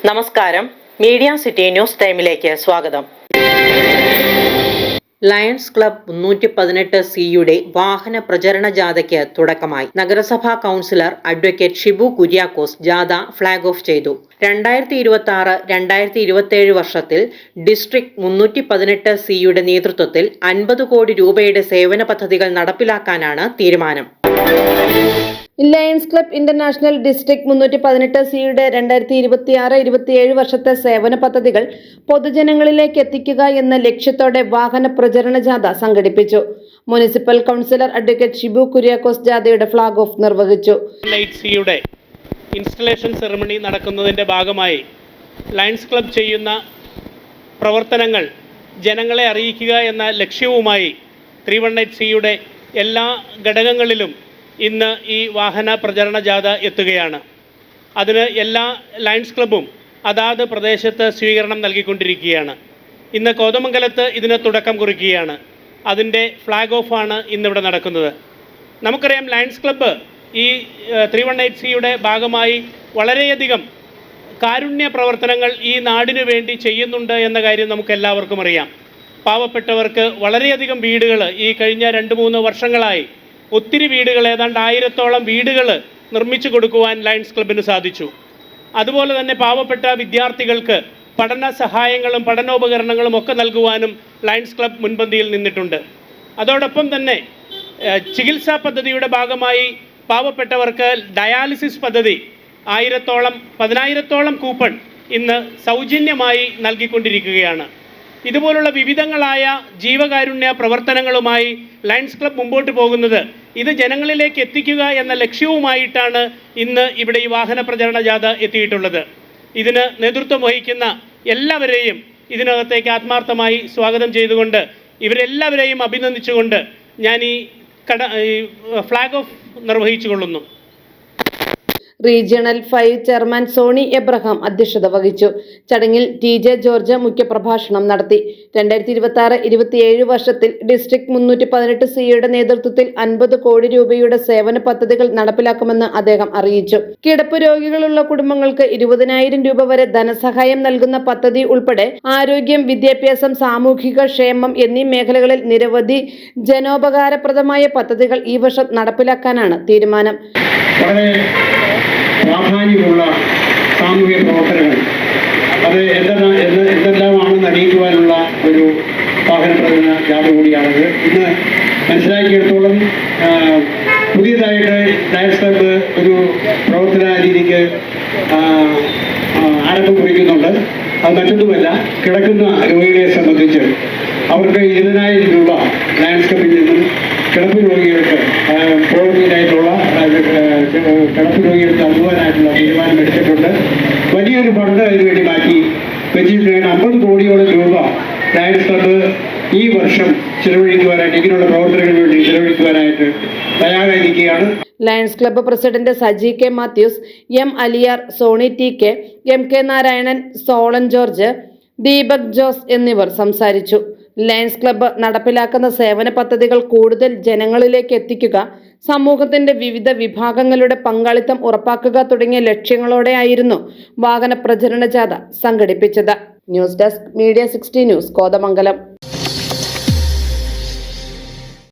നമസ്കാരം, media city news ടൈമിലേക്ക് സ്വാഗതം. ലയൺസ് ക്ലബ് 318 സിയുടെ വാഹന പ്രചരണ ജാഥയ്ക്ക് തുടക്കമായി. നഗരസഭാ കൗൺസിലർ അഡ്വക്കേറ്റ് ഷിബു കുര്യാക്കോസ് ജാഥ ഫ്ളാഗ് ഓഫ് ചെയ്തു. 2026-2027 വർഷത്തിൽ ഡിസ്ട്രിക്ട് 318 സിയുടെ നേതൃത്വത്തിൽ 50 കോടി രൂപയുടെ സേവന പദ്ധതികൾ നടപ്പിലാക്കാനാണ് തീരുമാനം. ലയൺസ് ക്ലബ് ഇന്റർനാഷണൽ ഡിസ്ട്രിക്ട് 318 സിയുടെ 2026-27 വർഷത്തെ സേവന പദ്ധതികൾ പൊതുജനങ്ങളിലേക്ക് എത്തിക്കുക എന്ന ലക്ഷ്യത്തോടെ വാഹന പ്രചരണ ജാഥ സംഘടിപ്പിച്ചു. Municipal councillor advocate Shibu Kuriakose ജാഥയുടെ ഫ്ളാഗ് ഓഫ് നിർവഹിച്ചു. സിയുടെ ഇൻസ്റ്റലേഷൻ സെറമണി നടക്കുന്നതിൻ്റെ ഭാഗമായി ലയൺസ് ക്ലബ് ചെയ്യുന്ന പ്രവർത്തനങ്ങൾ ജനങ്ങളെ അറിയിക്കുക എന്ന ലക്ഷ്യവുമായി 318 സിയുടെ എല്ലാ ഘടകങ്ങളിലും ഇന്ന് ഈ വാഹന പ്രചരണ ജാഥ എത്തുകയാണ്. അതിന് എല്ലാ ലയൺസ് ക്ലബ്ബും അതാത് പ്രദേശത്ത് സ്വീകരണം നൽകിക്കൊണ്ടിരിക്കുകയാണ്. ഇന്ന് കോതമംഗലത്ത് ഇതിന് തുടക്കം കുറിക്കുകയാണ്. അതിൻ്റെ ഫ്ളാഗ് ഓഫാണ് ഇന്നിവിടെ നടക്കുന്നത്. നമുക്കറിയാം, ലയൺസ് ക്ലബ്ബ് ഈ 318 സിയുടെ ഭാഗമായി വളരെയധികം കാരുണ്യ പ്രവർത്തനങ്ങൾ ഈ നാടിനു വേണ്ടി ചെയ്യുന്നുണ്ട് എന്ന കാര്യം നമുക്ക് എല്ലാവർക്കും അറിയാം. പാവപ്പെട്ടവർക്ക് വളരെയധികം വീടുകൾ ഈ കഴിഞ്ഞ 2-3 വർഷങ്ങളായി ഒത്തിരി വീടുകൾ, ഏതാണ്ട് 1000-ഓളം വീടുകൾ നിർമ്മിച്ചു കൊടുക്കുവാൻ ലയൺസ് ക്ലബിന് സാധിച്ചു. അതുപോലെ തന്നെ പാവപ്പെട്ട വിദ്യാർത്ഥികൾക്ക് പഠന സഹായങ്ങളും പഠനോപകരണങ്ങളും ഒക്കെ നൽകുവാനും ലയൺസ് ക്ലബ് മുൻപന്തിയിൽ നിന്നിട്ടുണ്ട്. അതോടൊപ്പം തന്നെ ചികിത്സാ പദ്ധതിയുടെ ഭാഗമായി പാവപ്പെട്ടവർക്ക് ഡയാലിസിസ് പദ്ധതി 10,000-15,000-ഓളം കൂപ്പൺ ഇന്ന് സൗജന്യമായി നൽകിക്കൊണ്ടിരിക്കുകയാണ്. ഇതുപോലുള്ള വിവിധങ്ങളായ ജീവകാരുണ്യ പ്രവർത്തനങ്ങളുമായി ലയൺസ് ക്ലബ് മുമ്പോട്ട് പോകുന്നത് ഇത് ജനങ്ങളിലേക്ക് എത്തിക്കുക എന്ന ലക്ഷ്യവുമായിട്ടാണ് ഇന്ന് ഇവിടെ ഈ വാഹന പ്രചരണ ജാഥ എത്തിയിട്ടുള്ളത്. ഇതിന് നേതൃത്വം വഹിക്കുന്ന എല്ലാവരെയും ഇതിനകത്തേക്ക് ആത്മാർത്ഥമായി സ്വാഗതം ചെയ്തുകൊണ്ട് ഇവരെല്ലാവരെയും അഭിനന്ദിച്ചുകൊണ്ട് ഞാൻ ഈ ഫ്ളാഗ് ഓഫ് നിർവഹിച്ചു കൊള്ളുന്നു. റീജിയണൽ 5 ചെയർമാൻ സോണി എബ്രഹാം അധ്യക്ഷത വഹിച്ചു. ചടങ്ങിൽ TJ ജോർജ് മുഖ്യപ്രഭാഷണം നടത്തി. 2026-27 വർഷത്തിൽ ഡിസ്ട്രിക്ട് 318 സിയുടെ നേതൃത്വത്തിൽ 50 കോടി രൂപയുടെ സേവന പദ്ധതികൾ നടപ്പിലാക്കുമെന്ന് അദ്ദേഹം അറിയിച്ചു. കിടപ്പ് രോഗികളുള്ള കുടുംബങ്ങൾക്ക് 20,000 രൂപ വരെ ധനസഹായം നൽകുന്ന പദ്ധതി ഉൾപ്പെടെ ആരോഗ്യം, വിദ്യാഭ്യാസം, സാമൂഹിക ക്ഷേമം എന്നീ മേഖലകളിൽ നിരവധി ജനോപകാരപ്രദമായ പദ്ധതികൾ ഈ വർഷം നടപ്പിലാക്കാനാണ് തീരുമാനം. പ്രാധാന്യമുള്ള സാമൂഹ്യ പ്രവർത്തനങ്ങൾ അത് എന്തെല്ലാമാണെന്ന് അറിയിക്കുവാനുള്ള ഒരു വാഹന പ്രചരണ ജാഥ കൂടിയാണത്. ഇന്ന് മനസ്സിലാക്കിയെടുത്തോളം പുതിയതായിട്ട് ലയൺസ് ക്ലബ്ബ് ഒരു പ്രവർത്തന രീതിക്ക് ആരംഭം കുറിക്കുന്നുണ്ട്. അത് മറ്റൊന്നുമല്ല, കിടക്കുന്ന രോഗികളെ സംബന്ധിച്ച് അവർക്ക് 20,000 രൂപ ലയൺസ് ക്ലബ്ബിൽ നിന്നും കിടപ്പ് രോഗികൾക്ക് പോകാനായിട്ടുള്ള കിടപ്പ് രോഗികൾക്ക് നൽകുവാനായിട്ടുള്ള തീരുമാനം എടുത്തിട്ടുണ്ട്. വലിയൊരു ഫണ്ട് അതിനുവേണ്ടി മാറ്റി വെച്ചിട്ടുണ്ട്. 50 കോടിയോളം രൂപ ലയൺസ് ക്ലബ്ബ് ഈ വർഷം ചിലവഴിക്കുവാനായിട്ട്, ഇങ്ങനെയുള്ള പ്രവർത്തനങ്ങൾക്ക് വേണ്ടി ചിലവഴിക്കുവാനായിട്ട് തയ്യാറായിരിക്കുകയാണ്. Lions club president Saji K Mathews, M Aliyar, Soni TK, MK Narayanan, Solan George, Deepak Jose എന്നിവർ സംസാരിച്ചു. ലയൺസ് ക്ലബ്ബ് നടപ്പിലാക്കുന്ന സേവന പദ്ധതികൾ കൂടുതൽ ജനങ്ങളിലേക്ക് എത്തിക്കുക, സമൂഹത്തിന്റെ വിവിധ വിഭാഗങ്ങളുടെ പങ്കാളിത്തം ഉറപ്പാക്കുക തുടങ്ങിയ ലക്ഷ്യങ്ങളോടെയായിരുന്നു വാഹന പ്രചരണ ജാഥ സംഘടിപ്പിച്ചത്. News desk, media 60 news, Kothamangalam.